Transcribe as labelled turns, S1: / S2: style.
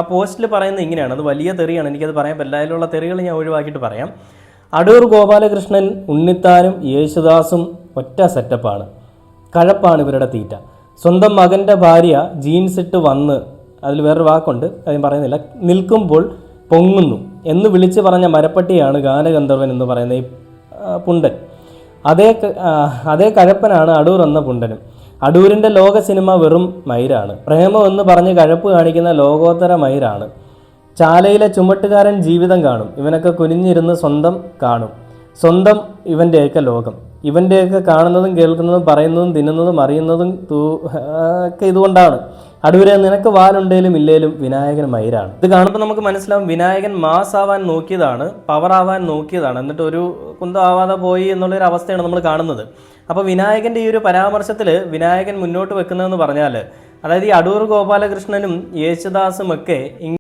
S1: ആ പോസ്റ്റിൽ പറയുന്നത് ഇങ്ങനെയാണ്, അത് വലിയ തെറിയാണ്, എനിക്കത് പറയാൻ പറ്റില്ല, അതിലുള്ള തെറികൾ ഞാൻ ഒഴിവാക്കിയിട്ട് പറയാം. അടൂർ ഗോപാലകൃഷ്ണൻ, ഉണ്ണിത്താനും യേശുദാസും ഒറ്റ സെറ്റപ്പാണ്, കഴപ്പാണ് ഇവരുടെ തീറ്റ. സ്വന്തം മകൻ്റെ ഭാര്യ ജീൻസ് ഇട്ട് വന്ന്, അതിൽ വേറൊരു വാക്കുണ്ട് അത് ഞാൻ പറയുന്നില്ല, നിൽക്കുമ്പോൾ പൊങ്ങുന്നു എന്ന് വിളിച്ച് പറഞ്ഞ മരപ്പട്ടിയാണ് ഗാനഗന്ധർവൻ എന്ന് പറയുന്ന ഈ പുണ്ടൻ. അതേ കഴപ്പനാണ് അടൂർ എന്ന പുണ്ടനും. അടൂരിൻ്റെ ലോക സിനിമ വെറും മയിരാണ്. പ്രേമം എന്ന് പറഞ്ഞ് കഴപ്പ് കാണിക്കുന്ന ലോകോത്തര മയിരാണ്. ചാലയിലെ ചുമട്ടുകാരൻ ജീവിതം കാണും, ഇവനൊക്കെ കുനിഞ്ഞിരുന്ന് സ്വന്തം കാണും. സ്വന്തം ഇവൻ്റെയൊക്കെ ലോകം, ഇവൻ്റെയൊക്കെ കാണുന്നതും കേൾക്കുന്നതും പറയുന്നതും തിന്നുന്നതും അറിയുന്നതും ഒക്കെ ഇതുകൊണ്ടാണ്. അടൂരെ നിനക്ക് വാലുണ്ടേലും ഇല്ലേലും വിനായകൻ മയിരാണ്. ഇത് കാണുമ്പോൾ നമുക്ക് മനസ്സിലാവും വിനായകൻ മാസ് ആവാൻ നോക്കിയതാണ്, പവർ ആവാൻ നോക്കിയതാണ്, എന്നിട്ട് ഒരു കുന്തം ആവാതെ പോയി എന്നുള്ളൊരു അവസ്ഥയാണ് നമ്മൾ കാണുന്നത്. അപ്പോൾ വിനായകൻ്റെ ഈ ഒരു പരാമർശത്തിൽ വിനായകൻ മുന്നോട്ട് വെക്കുന്നതെന്ന് പറഞ്ഞാൽ, അതായത് ഈ അടൂർ ഗോപാലകൃഷ്ണനും യേശുദാസും ഒക്കെ